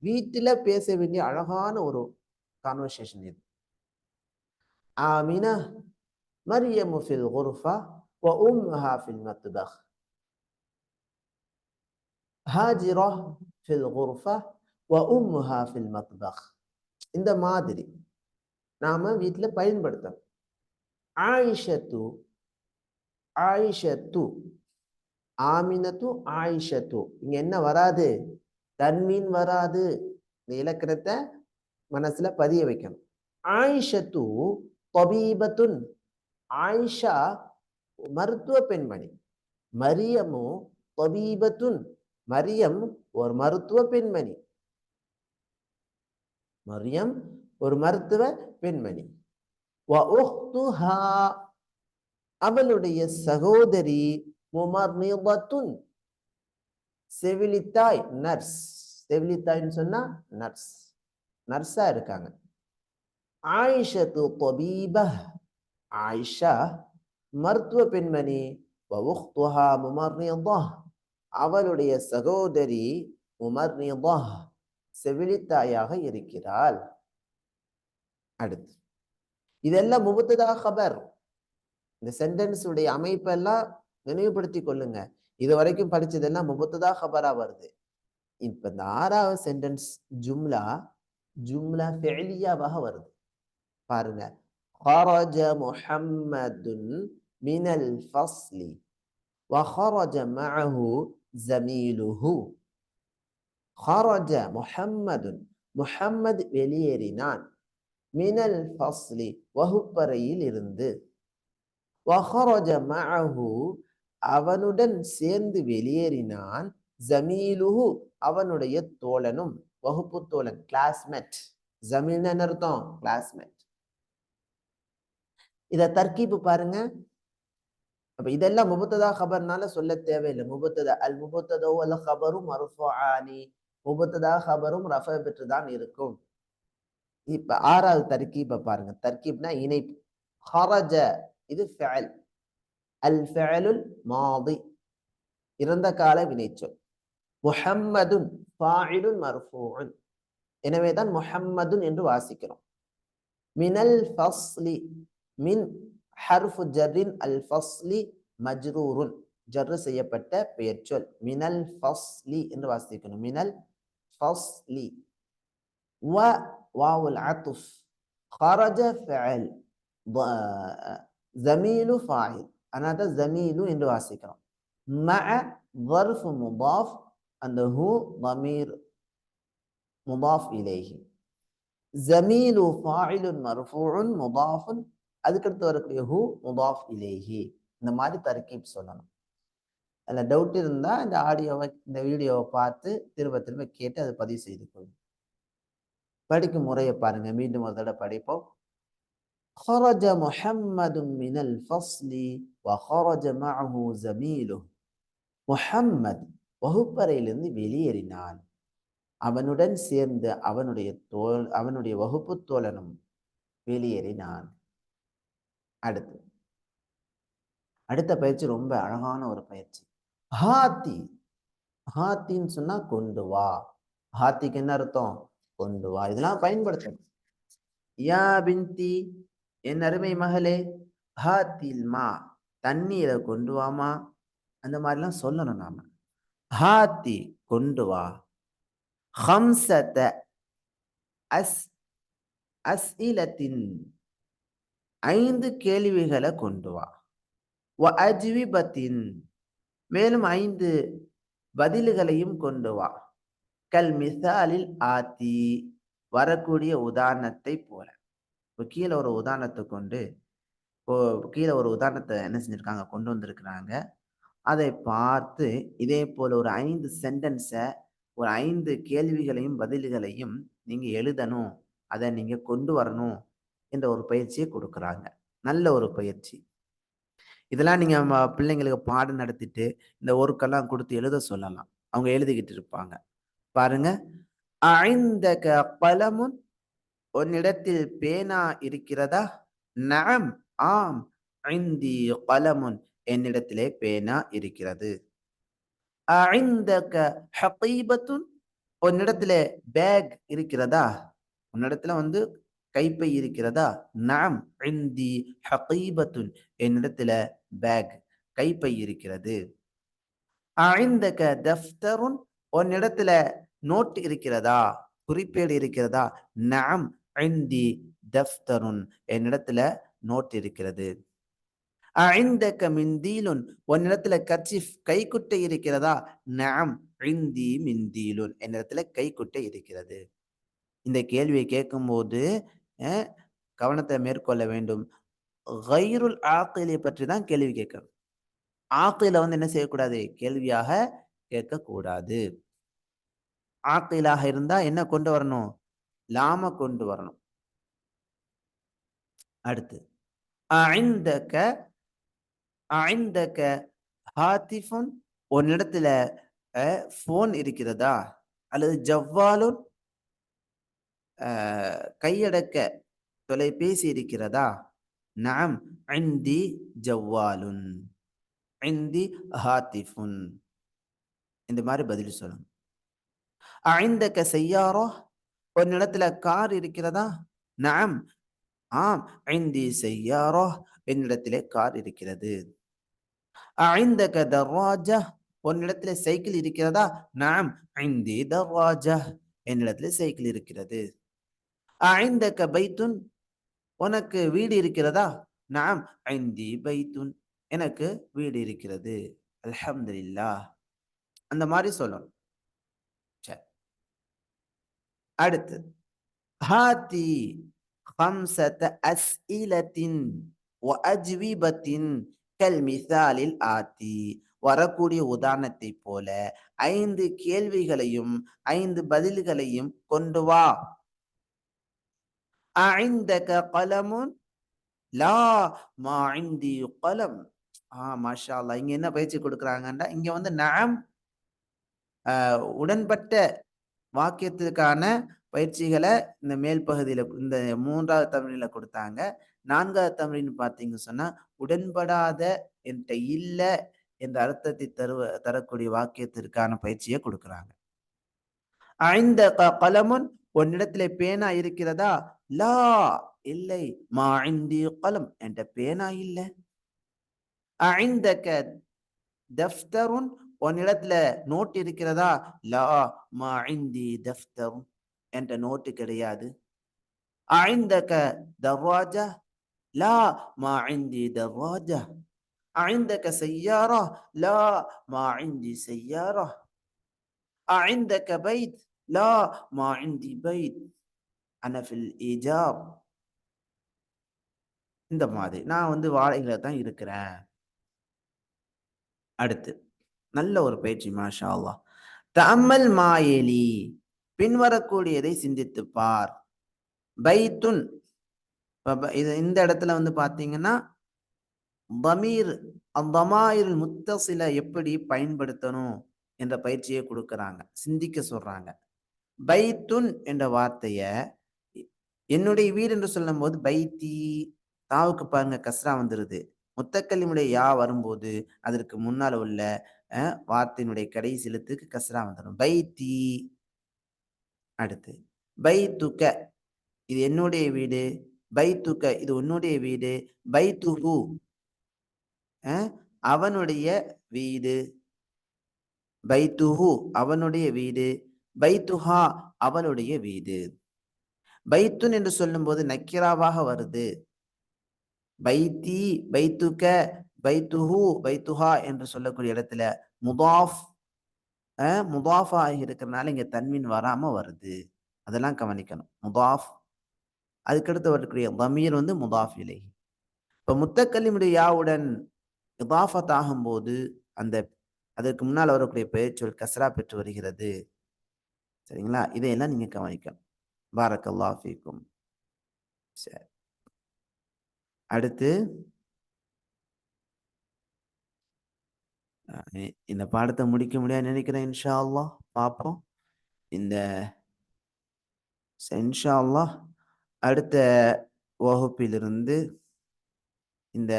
S1: வீட்டில பேச வேண்டிய அழகான ஒரு கான்வர்சேஷன் இது. ஆமினா மரியமு ஃபில் குர்ஃபா வ உம்முஹா ஃபில் மத்பஹ், ஹாஜிரா ஃபில் குர்ஃபா வ உம்முஹா ஃபில் மத்பஹ். இந்த மாதிரி நாம வீட்டுல பயன்படுத்தணும். ஆயிஷத்து, ஆயிஷத்து, ஆமினத்து ஆயிஷத்து, இங்க என்ன வராது? தன்வீன் வராது. இந்த இலக்கணத்தை மனசுல பதிய வைக்கணும். ஆயிஷத்து தபீபத்துன், ஆயிஷா மருத்துவ பெண்மணி. மரியமு தபீபத்துன், மரியம் ஒரு மருத்துவ பெண்மணி. மரியம் ஒரு மருத்துவ பெண்மணி. வ உஹ்துஹா, அவளுடைய சகோதரி முமர்னிதத்துன், செவிலித்தாய், நர்ஸ். செவிலித்தாய்ன்னு சொன்னா நர்ஸ், நர்ஸா இருக்காங்க. ஆயிஷத்து தபீபா, ஆயிஷா மருத்துவ பெண்மணி. வ உஹ்துஹா முமர்னிதா, அவளுடைய சகோதரி முமர்னிதா செவிலித்தாயாக இருக்கிறாள். அடுத்து இதெல்லாம் முபத்ததா கபர். இந்த சென்டென்ஸ் உடைய அமைப்பெல்லாம் நினைவுபடுத்திக் கொள்ளுங்க. இது வரைக்கும் படிச்சதெல்லாம் முபத்ததா கபரா வருது. இப்ப இந்த 6வது சென்டென்ஸ் ஜும்லா, ஜும்லா ஃபிஅலியாவாக வருது. பாருங்க. خرج محمد من الفصل وخرج معه زميله. خرج محمد, முஹம்மது வெளியேறினான். மினல் ஃபஸ்லி, வகுப்பறையில் இருந்து. வஹரஜ மஅஹு, அவனுடன் சேர்ந்து வெளியேறினான். ஜமீலுஹு, அவனுடைய தோழனும், வகுப்பு தோழன், கிளாஸ்மேட். ஜமீல்னு அர்த்தம் கிளாஸ்மேட். இத தர்கீப் பாருங்க. அப்ப இதெல்லாம் முபத்ததா கபர்னால சொல்ல தேவையில்லை. முபத்ததா அல் முபத்ததா வல் கபரு மர்ஃபூஆனி, முபத்ததா கபரும் ரஃபா பெற்றுதான் இருக்கும். இப்ப 6வது தர்கீப பாருங்க. தர்கீப்னா இணைப்பு. ஹரஜ இது ஃபஅல், அல் ஃபஅலுல் மாதி இறந்த கால வினைச்சொல். முஹம்மதுன் ஃபாயிலுன் மர்ஃபூஉன், எனவேதான் முஹம்மதுன் என்று வாசிக்கிறோம். மினல் ஃபஸ்லி, மின் ஹர்ஃபு ஜர்ரின், அல் ஃபஸ்லி மஜ்ரூருன், ஜர்ரு செய்யப்பட்ட பெயர்ச்சொல். மினல் ஃபஸ்லி என்று வாசிக்கணும். மினல் ஃபஸ்லி. வ வாவுல் அத்ஃப், خرج فعل, ஜமீலு ஃபாயில், அதனால ஜமீலு என்று வாசிக்கிறோம். மஅ ظرف முதாஃப், அந்த ஹு ضمير முதாஃப் இலைஹி. ஜமீலு ஃபாயிலுன் மர்ஃபூஉன் முதாஃபுன், அதுக்கடுத்து வரக்கூடிய ஹு முதாஃப் இலைஹி. இந்த மாதிரி தர்கீப் சொல்லணும். அதில் டவுட் இருந்தா இந்த ஆடியோவை, இந்த வீடியோவை பார்த்து திரும்ப திரும்ப கேட்டு அதை பதிவு செய்து கொள்ளும். படிக்கும் முறையை பாருங்க. மீண்டும் ஒரு தடவை படிப்போம். خرج محمد من الفصل وخرج معه زميله. முஹம்மத் வகுப்பறையிலிருந்து வெளியேறினான். அவனுடன் சேர்ந்து அவனுடைய வகுப்பு தோழனும் வெளியேறினான். அடுத்த பயிற்சி ரொம்ப அழகான ஒரு பயிற்சி. ஹாத்தி. ஹாத்தின்னு சொன்னா கொண்டு வா. ஹாத்திக்கு என்ன அர்த்தம்? கொண்டு வா. இதெல்லாம் பயன்படுத்தணும். யா பின்தி, என் அருமை மகளே, ஹாத்தில் மா, தண்ணீரை கொண்டு வாமா. அந்த மாதிரிலாம் சொல்லணும் நாம. ஹாத்தி, கொண்டு வா. ஹம்சத அஸ் அஸ்இலத்தின், 5 கேள்விகளை கொண்டு வா. வ அஜ்விபத்தின், மேலும் 5 பதில்களையும் கொண்டு வா. கல் மிசாலில் ஆத்தி, வரக்கூடிய உதாரணத்தை போல. இப்போ கீழே ஒரு உதாரணத்தை கொண்டு இப்போ கீழே ஒரு உதாரணத்தை என்ன செஞ்சிருக்காங்க, கொண்டு வந்திருக்கிறாங்க. அதை பார்த்து இதே போல ஒரு 5 சென்டென்ஸை, ஒரு 5 கேள்விகளையும் பதில்களையும் நீங்க எழுதணும், அதை நீங்க கொண்டு வரணும் என்ற ஒரு பயிற்சியை கொடுக்குறாங்க. நல்ல ஒரு பயிற்சி. இதெல்லாம் நீங்க பிள்ளைங்களுக்கு பாடம் நடத்திட்டு இந்த ஒர்க்கெல்லாம் கொடுத்து எழுத சொல்லலாம். அவங்க எழுதிக்கிட்டு இருப்பாங்க. பாருங்க. ஐந்தக கலமுன், உன்னிடத்தில் பேனா இருக்கிறதா? நஅம், ஆம். ஐந்தி கலமுன், என்னிடத்திலே பேனா இருக்கிறது. ஐந்தக ஹகீபத்துன், உன்னிடத்திலே பேக் இருக்கிறதா? உன்னிடத்துல கைப்பை இருக்கிறதா? நஅம் இந்தி ஹகீபத்துன், என்னிடத்துல பேக், கைப்பை இருக்கிறது. ஐந்தக தஃப்தருன், உன்னிடத்துல நோட் இருக்கிறதா? குறிப்பேடு இருக்கிறதா? நஅம் இந்தி தஃப்தருன், என்னிடத்துல நோட் இருக்கிறது. ஐந்தக மிந்தீலுன், உன்னிடத்துல கர்ச்சீஃப், கைக்குட்டை இருக்கிறதா? நஅம் இந்தி மிந்தீலுன், என்னிடத்துல கைக்குட்டை இருக்கிறது. இந்த கேள்வியை கேட்கும்போது கவனத்தை மேற்கொள்ள வேண்டும். கைருல் ஆக்கிலை பற்றி தான் கேள்வி கேட்கணும். ஆக்கில என்ன செய்யக்கூடாது? கேள்வியாக கேட்கக்கூடாது. ஆக்கிலாக இருந்தா என்ன கொண்டு வரணும்? லாம கொண்டு வரணும். அடுத்து ஐந்தக ஐந்தக ஹாத்திஃபுன், உன்னிடத்துல போன் இருக்கிறதா? அல்லது ஜவ்வாலுன், கையடக்க தொலைபேசி இருக்கிறதா? நஅம் இந்தி ஜவ்வாலுன், இந்தி ஹாத்திஃபுன், இந்த மாதிரி பதில் சொல்லணும். ஐந்தக செய்யாரோ, உன்னிடத்துல கார் இருக்கிறதா? நஅம், ஆம். இந்தி செய்யாரோ, என்னிடத்திலே கார் இருக்கிறது. ஐந்தக தர்வாஜா, உன்னிடத்திலே சைக்கிள் இருக்கிறதா? நஅம் இந்தி தர்வாஜா, என்னிடத்திலே சைக்கிள் இருக்கிறது. ஐந்தக பைத்துன், உனக்கு வீடு இருக்கிறதா? நஅம் இந்தி பைத்துன், எனக்கு வீடு இருக்கிறது. அல்ஹம்துலில்லாஹ். அந்த மாதிரி சொல்லணும். சரி, அடுத்து ஹாத்தி خمسة أسئلة وأجوبة كالمثال الآتي, வரக்கூடிய உதாரணத்தை போல 5 கேள்விகளையும் 5 பதில்களையும் கொண்டு வா. அஇந்தக கலமுன்? லா, மா இந்தி கலம். மாஷா அல்லாஹ். இங்க என்ன பயிற்சி கொடுக்குறாங்கன்னா, இங்க நஅம் உடன்பட்ட வாக்கியத்திற்கான பயிற்சிகளை இந்த மேல் பகுதியில இந்த 3வது தம்ரீன்ல கொடுத்தாங்க. 4வது தம்ரீன் பார்த்தீங்க சொன்னா, உடன்படாத, என்கிட்ட இல்ல என்ற அர்த்தத்தை தரக்கூடிய வாக்கியத்திற்கான பயிற்சியை கொடுக்குறாங்க. ஐந்தக கலமுன், உன்னிடத்திலே பேனா இருக்கிறதா? லா, இல்லை. மா இந்தி கலம், என்கிட்ட பேனா இல்ல. ஐந்தக தஃப்தருன், உன்னிடத்துல நோட் இருக்கிறதா? லா, மா இந்தி தஃப்தருன், என்ற நோட்டு கிடையாது. ஐந்தக தர்வாஜா? லா, மா இந்தி தர்வாஜா. ஐந்தக செய்யாரா? லா, மா இந்தி செய்யாரா. ஐந்தக பைத்? லா, மா இந்தி பைத், அன ஃபில் ஈஜார். இந்த மாதிரி நான் வாழையில தான் இருக்கிறேன். அடுத்து நல்ல ஒரு பயிற்சி, மாஷா அல்லாஹ். தஅம்மல் மாயலி, பின்வரக்கூடியதை சிந்தித்து பார். பைத்துன், இந்த இடத்துல பாத்தீங்கன்னா தமீர், அந்தமாயில் முத்தசில எப்படி பயன்படுத்தணும் என்ற பயிற்சியை கொடுக்கறாங்க, சிந்திக்க சொல்றாங்க. பைத்துன் என்ற வார்த்தைய என்னுடைய வீடு என்று சொல்லும் போது பைத்தி, தாவுக்கு பாருங்க கஸ்ரா வந்துருது. முத்தக்கல்லிமுடைய யா வரும்போது அதற்கு முன்னால உள்ள வார்த்தையினுடைய கடைசி எழுத்துக்கு கஸ்ரா வந்துடும். பைத்தி. அடுத்து பைத்துக்க, இது என்னுடைய வீடு. பைத்துக்க, இது உன்னுடைய வீடு. பைத்துஹு, அவனுடைய வீடு. பைத்துஹு, அவனுடைய வீடு. பைத்துஹா, அவளுடைய வீடு. பைத்துன் என்று சொல்லும் போது நக்கிராவாக வருது. பைத்தி, பைத்துக்க, பைத்துஹு, பைத்துஹா என்று சொல்லக்கூடிய இடத்துல முதாஃப் முதாஃப் ஆகி இருக்கிறதுனால இங்க தன்வீன் வராம வருது. அதெல்லாம் கவனிக்கணும். முதாஃப், அதுக்கடுத்து வரக்கூடிய தமீர் முதாஃப் இலைஹி. இப்ப முத்தக்கல்லிமுடைய யாவுடன் இதாஃபத் ஆகும்போது அந்த அதற்கு முன்னால் வரக்கூடிய பெயர்ச்சொல் கஸ்ரா பெற்று வருகிறது. சரிங்களா? இதையெல்லாம் நீங்க கவனிக்கணும். பாரக்கல்லாஹு ஃபீக்கும். சரி, அடுத்து இந்த பாடத்தை முடிக்க முடியாது நினைக்கிறேன். இன்ஷா அல்லாஹ் பார்ப்போம். இந்த இன்ஷா அல்லாஹ் அடுத்த வகுப்பிலிருந்து இந்த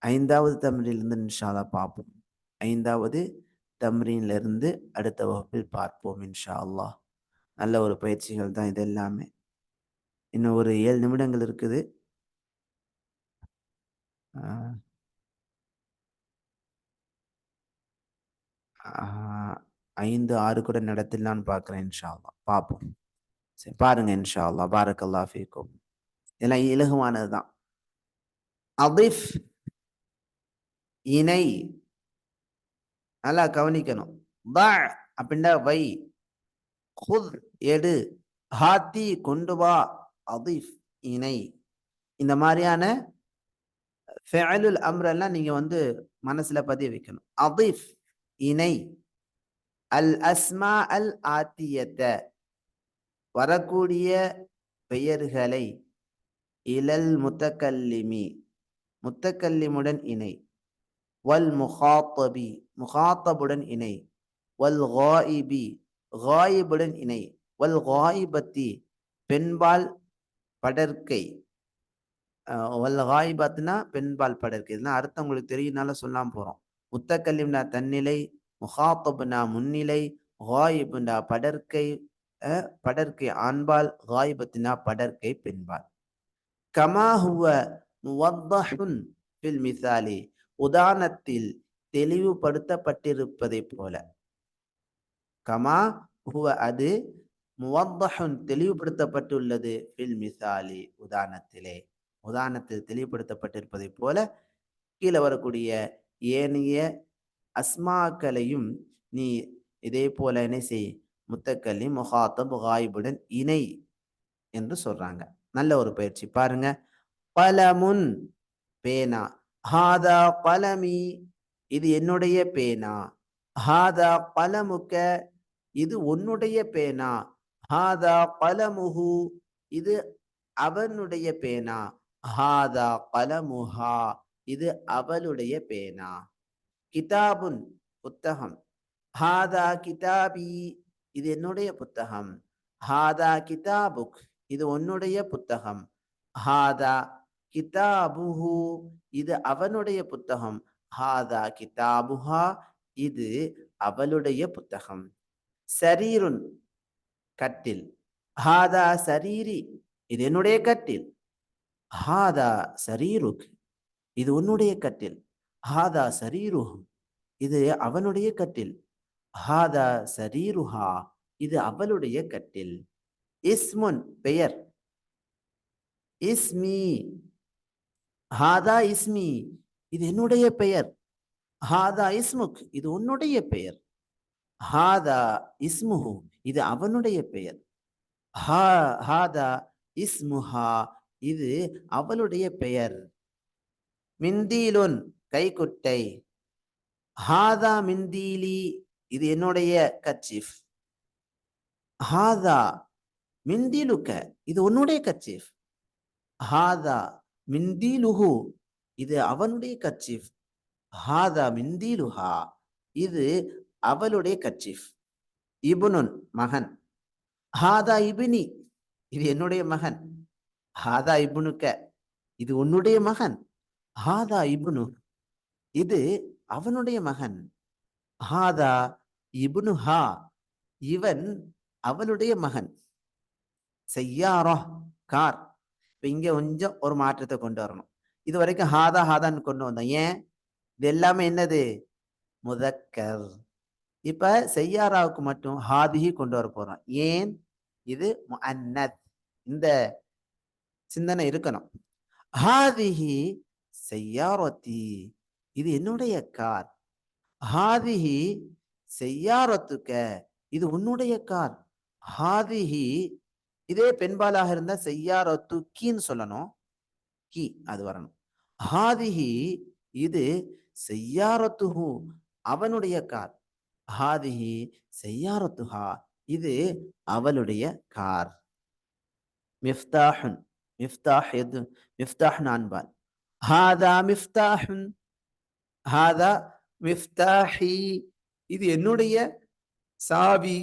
S1: 5வது தம்ரீனிலிருந்து இன்ஷா அல்லாஹ் பார்ப்போம். 5வது தம்ரீனிலிருந்து அடுத்த வகுப்பில் பார்ப்போம் இன்ஷா அல்லாஹ். நல்ல ஒரு பயிற்சிகள் தான் இது எல்லாமே. இன்னும் ஒரு 7 நிமிடங்கள் இருக்குது. 5, 6 கூட நடத்திடலான்னு பார்க்குறேன். இன்ஷா அல்லாஹ் பார்ப்போம். சரி, பாருங்க இன்ஷா அல்லாஹ். பாரக்கல்லாஹு ஃபீக்கும். இதெல்லாம் இலகுவானது தான். அதிஃப், இணை. நல்லா கவனிக்கணும். ப அப்படின்னா வை. குத், எடு. ஹாத்தி, கொண்டு வா. அதிஃப், இணை. இந்த மாதிரியான ஃபெஅலுல் அம்ரெல்லாம் நீங்க மனசுல பதிய வைக்கணும். அதிஃப், இணை. அல் அஸ்மா அல் ஆத்தியத்த, வரக்கூடிய பெயர்களை. இலல் முத்தக்கல்லிமி, முத்தக்கல்லிமுடன் இணை. வல் முகாத்தபி, முகாத்தபுடன் இணை. வல் காயிபி, காயிபுடன் இணை. வல் காயிபத்தி, பெண்பால் படர்க்கை. வல் காயிபத்னா பெண்பால் படர்க்கை. இதெல்லாம் அர்த்தம் உங்களுக்கு தெரியும்னால சொல்லாம போறோம். முத்தக்கல்லிம்னா தன்னிலை, முகாத்தப்னா முன்னிலை, காயிபுனா படர்க்கை. படர்க்கை ஆண்பால், காயிபத்தினா படர்க்கை பெண்பால். கமா ஹுவ முவத்தஹுன் ஃபில் மிசாலி, உதாரணத்தில் தெளிவுபடுத்தப்பட்டிருப்பதை போல. கமா ஹுவ, அது. முவத்தஹுன், தெளிவுபடுத்தப்பட்டுள்ளது. ஃபில் மிசாலி, உதாரணத்திலே. உதாரணத்தில் தெளிவுபடுத்தப்பட்டிருப்பதை போல கீழே வரக்கூடிய ஏனைய அஸ்மாக்களையும் நீ இதே போல என்ன செய், முத்தக்கல்லி முகாத்தப் காயிபுடன் இணை என்று சொல்றாங்க. நல்ல ஒரு பயிற்சி பாருங்க. கலமுன், பேனா. ஹாதா கலமி, இது என்னுடைய பேனா. ஹாதா கலமுக்க, இது உன்னுடைய பேனா. ஹாதா கலமுஹு, இது அவனுடைய பேனா. ஹாதா கலமுஹா, இது அவளுடைய பேனா. கிதாபுன், புத்தகம். ஹாதா கிதாபி, இது என்னுடைய புத்தகம். ஹாதா கிதாபுக், இது உன்னுடைய புத்தகம். ஹாதா கிதாபுஹு, இது அவனுடைய புத்தகம். ஹாதா கிதாபுஹா, இது அவளுடைய புத்தகம். சரீருன், கட்டில். ஹாதா சரீரி, இது என்னுடைய கட்டில். ஹாதா சரீருக், இது உன்னுடைய கட்டில். ஹாதா சரீருஹு, இது அவனுடைய கட்டில். ஹாதா சரீருஹா, இது அவளுடைய கட்டில். இஸ்முன், பெயர். இஸ்மி, ஹாதா இஸ்மி, இது என்னுடைய பெயர். ஹாதா இஸ்முக், இது உன்னுடைய பெயர். ஹாதா இஸ்முஹு, இது அவனுடைய பெயர். ஹாதா இஸ்முஹா, இது அவளுடைய பெயர். மிந்தீலுன், கைக்குட்டை. ஹாதா மிந்தீலி, இது என்னுடைய கர்ச்சீஃப். ஹாதா மிந்தீலுக்க, இது உன்னுடைய கர்ச்சீஃப். ஹாதா மிந்தீலுஹு, இது அவனுடைய கர்ச்சீஃப். ஹாதா மிந்தீலுஹா, இது அவளுடைய கர்ச்சீஃப். இப்னுன், மகன். ஹாதா இப்னி, இது என்னுடைய மகன். ஹாதா இப்னுக்க, இது உன்னுடைய மகன். ஹாதா இப்னு, இது அவனுடைய மகன். ஹாதா இப்னு ஹா, இவன் அவளுடைய மகன். செய்யாரா கார். இப்ப இங்க கொஞ்சம் ஒரு மாற்றத்தை கொண்டு வரணும். இது வரைக்கும் ஹாதா ஹாதான்னு கொண்டு வந்தோம். ஏன்? இது எல்லாமே என்னது? முதக்கர். இப்ப செய்யாராவுக்கு மட்டும் ஹாதிஹி கொண்டு வர போறோம். ஏன்? இது முஅன்னத். இந்த சிந்தனை இருக்கணும். ஹாதிஹி செய்யாரத்தி, இது என்னுடைய கார். ஹாதிஹி செய்யாரத்துக்க, இது உன்னுடைய கார். ஹாதிஹி, இதே பெண்பாலாக இருந்தா செய்யாரத்துக்கின்னு சொல்லணும். கி அது வரணும். ஹாதிஹி, இது செய்யாரத்துஹு, அவனுடைய கார். ஹாதிஹி செய்யாரத்துஹா, இது அவளுடைய கார். மிஃப்தாஹுன், மிஃப்தாஹ் எது? மிஃப்தாஹ் நான்பால். ஹாதா மிஃப்தாஹுன், ஹாதா மிஃப்தாஹி, இது என்னுடைய சாவி.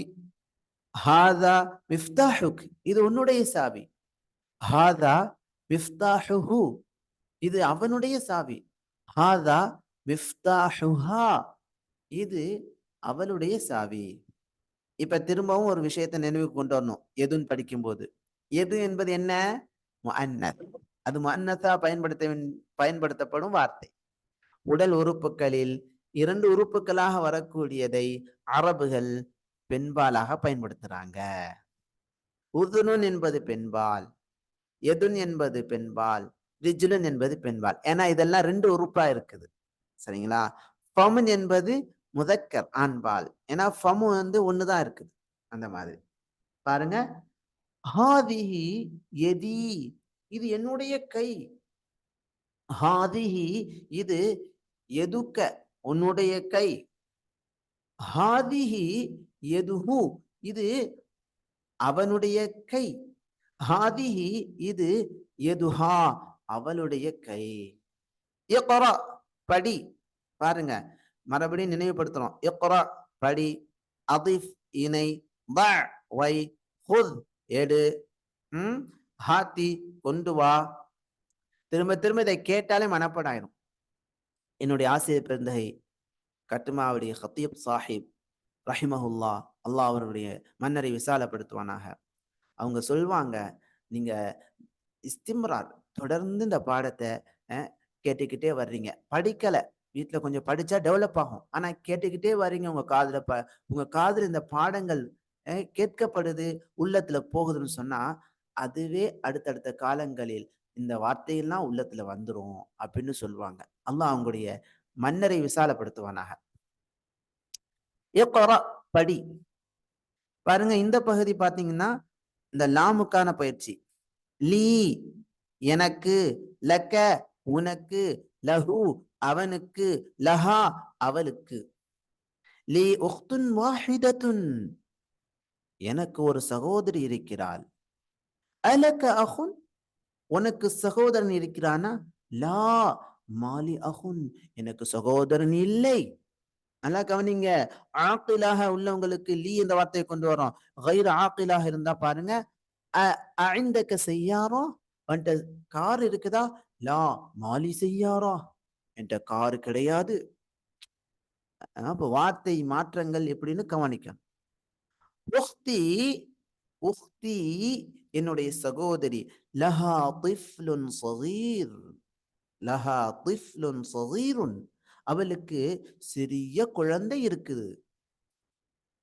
S1: ஹாதா மிஃப்தாஹுக், இது உன்னுடைய சாவி. ஹாதா மிஃப்தாஹுஹு, இது அவனுடைய சாவி. ஹாதா மிஃப்தாஹுஹா, இது அவளுடைய சாவி. இப்ப திரும்பவும் ஒரு விஷயத்தை நினைவு கொண்டு வரணும். எதுன்னு படிக்கும்போது, எது என்பது என்ன? முஅன்னத். அது முஅன்னத்தா பயன்படுத்தப்படும் வார்த்தை. உடல் உறுப்புகளில் 2 உறுப்புகளாக வரக்கூடியதை அரபுகள் பெண்பாலாக பயன்படுத்துறாங்க. உதுனுன் என்பது பெண்பால், எதுன் என்பது பெண்பால், ரிஜுலுன் என்பது பெண்பால். ஏன்னா இதெல்லாம் 2 உறுப்பா இருக்குது. சரிங்களா? ஃபமுன் என்பது முதக்கர் ஆண்பால். ஏன்னா ஃபமு ஒண்ணுதான் இருக்குது. அந்த மாதிரி பாருங்க. ஹாதிஹி எதி, இது என்னுடைய கை. ஹாதிஹி, இது எதுக்க, உன்னுடைய கை. ஹாதிஹி எதுஹு, இது அவனுடைய கை. ஹாதிஹி, இது எதுஹா, அவளுடைய கை. இக்ரா, படி. பாருங்க, மறுபடியும் நினைவுபடுத்துறோம். இக்ரா, படி. அதிஃப், இணை. ப, வை. ஹுத், எடு. ஹாத்தி, கொண்டு வா. திரும்ப திரும்ப இதை கேட்டாலே மனப்பாடம் ஆயிரும். என்னுடைய ஆசிரியர் பெருந்தகை கட்டுமாவுடைய ஹத்தீப் சாஹிப் ரஹிமஹுல்லா, அல்லாஹ் அவருடைய மன்னரை விசாலப்படுத்துவானாக, அவங்க சொல்வாங்க, நீங்க இஸ்திம்ரார் தொடர்ந்து இந்த பாடத்தை கேட்டுக்கிட்டே வர்றீங்க. படிக்கல, வீட்டுல கொஞ்சம் படிச்சா டெவலப் ஆகும். ஆனா கேட்டுக்கிட்டே வர்றீங்க. உங்க காதுல இந்த பாடங்கள் கேட்கப்படுது, உள்ளத்துல போகுதுன்னு சொன்னா, அதுவே அடுத்தடுத்த காலங்களில் இந்த வார்த்தையெல்லாம் உள்ளத்துல வந்துரும் அப்படின்னு சொல்லுவாங்க. அல்லாஹ் அவங்களுடைய மன்னரை விசாலப்படுத்துவானாக. இக்ரா, படி. பாருங்க, இந்த பகுதி பாத்தீங்கன்னா இந்த லாமுக்கான பயிற்சி. லீ, எனக்கு. லக்க, உனக்கு. லஹு, அவனுக்கு. லஹா, அவளுக்கு. லீ உக்துன் வாஹிதத்துன், எனக்கு ஒரு சகோதரி இருக்கிறாள். அலக அஹுன், உனக்கு சகோதரன் இருக்கிறானா? லா மாலி அஹுன், எனக்கு சகோதரன் இல்லை. நல்லா கவனிங்க. ஆக்கிலாக உள்ளவங்களுக்கு லீ இந்த வார்த்தையை கொண்டு வரோம். கைர் ஆக்கிலாக இருந்தா பாருங்க, ஐந்தக்க செய்யாரோ, என்கிட்ட கார் இருக்குதா? லா மாலி செய்யாரா, என்கிட்ட கார் கிடையாது. அப்ப வார்த்தை மாற்றங்கள் எப்படின்னு கவனிக்கணும். உக்தி, உக்தி என்னுடைய சகோதரி. லஹா திஃப்லுன் ஸகீர், லஹா திஃப்லுன் ஸகீருன், அவளுக்கு சிறிய குழந்தை இருக்குது.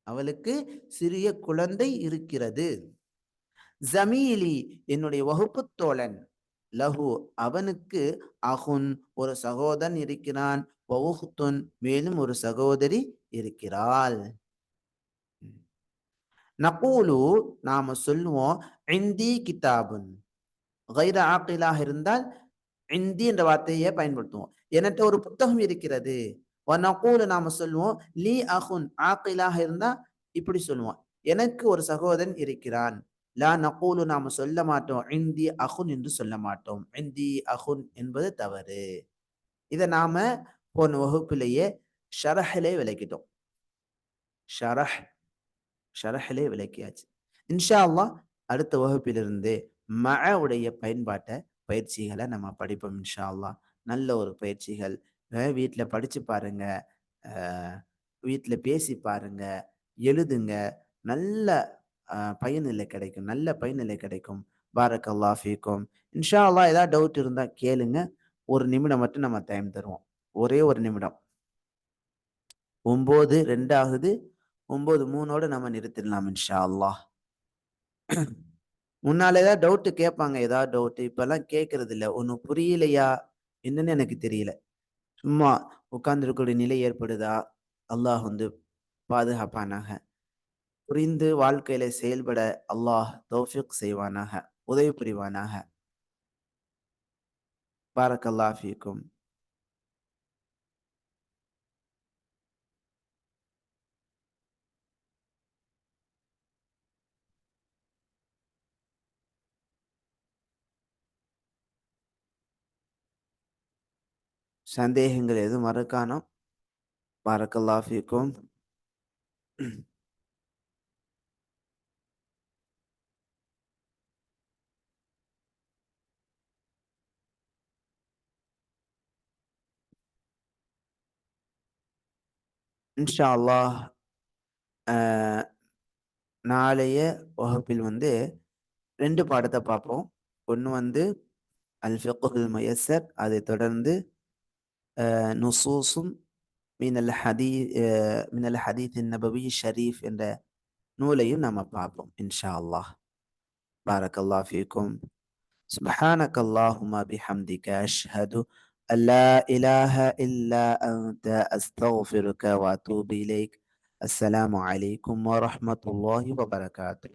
S1: அவளுக்கு சிறிய குழந்தை இருக்கிறது. ஜமீலி, என்னுடைய வகுப்பு தோழன். லஹு, அவனுக்கு. அஹுன், ஒரு சகோதரன் இருக்கிறான். வஉஹ்துன், மேலும் ஒரு சகோதரி இருக்கிறாள். நகூலு, நாம சொல்லுவோம், இந்தி கிதாபுன். கைர ஆக்கிலாக இருந்தால் இந்தி என்ற வார்த்தையை பயன்படுத்துவோம். என்கிட்ட ஒரு புத்தகம் இருக்கிறது. நகூலு, நாம சொல்லுவோம். லீ அஹுன், ஆக்கிலாக இருந்தா இப்படி சொல்லுவோம், எனக்கு ஒரு சகோதரன் இருக்கிறான். லா நகூலு, நாம சொல்ல மாட்டோம் இந்தி அஹுன் என்று சொல்ல மாட்டோம். இந்தி அஹுன் என்பது தவறு. இதை நாம போன வகுப்பிலேயே ஷரஹிலே விளக்கிட்டோம். ஷரஹிலே விளக்கியாச்சு. இன்ஷா அல்லாஹ் அடுத்த வகுப்பிலிருந்து மஅவுடைய பயன்பாட்டை, பயிற்சிகளை நம்ம படிப்போம் இன்ஷா அல்லாஹ். நல்ல ஒரு பயிற்சிகள் வீட்டில் படிச்சு பாருங்க. வீட்டுல பேசி பாருங்க, எழுதுங்க. நல்ல பயனிலை கிடைக்கும், நல்ல பயனிலை கிடைக்கும். பாரக்கல்லாஹ் ஃபீக்கும். இன்ஷா அல்லாஹ் ஏதாவது டவுட் இருந்தா கேளுங்க. ஒரு நிமிடம் மட்டும் நம்ம டைம் தருவோம். ஒரே ஒரு நிமிடம். 9:02 ஆகுது. 9:03 நம்ம நிறுத்திடலாம் இன்ஷா அல்லாஹ். முன்னால ஏதாவது டவுட் கேட்பாங்க, ஏதாவது டவுட். இப்பெல்லாம் கேட்கறது இல்ல. ஒண்ணு புரியலையா என்னன்னு எனக்கு தெரியல. சும்மா உட்கார்ந்திருக்கக்கூடிய நிலை ஏற்படுதா? அல்லாஹ் பாதுகாப்பானாக. புரிந்து வாழ்க்கையில செயல்பட அல்லாஹ் தௌஃபீக் செய்வானாக, உதவி புரிவானாக. பாரக்கல்லாஹ் ஃபீக்கும். சந்தேகங்கள் எதுவும் மறக்கானோ? பாரக்கல்லாஹ் ஃபீக்கும். இன்ஷா அல்லாஹ் நாளைய வகுப்பில் 2 பாடத்தை பார்ப்போம். ஒன்று அல் ஃபிக்ஹுல் முயஸ்ஸர், அதை தொடர்ந்து நுசூசும் மினல் ஹதீ மினல் ஹதீத் நபவி ஷரீஃப் என்ற நூலையும் நாம பார்ப்போம் இன்ஷா அல்லாஹ். பாரக்கல்லாஹ் ஃபீக்கும். سبحانك اللهم بحمدك أشهد أن لا إله إلا أنت أستغفرك وأتوب إليك. السلام عليكم ورحمة الله وبركاته.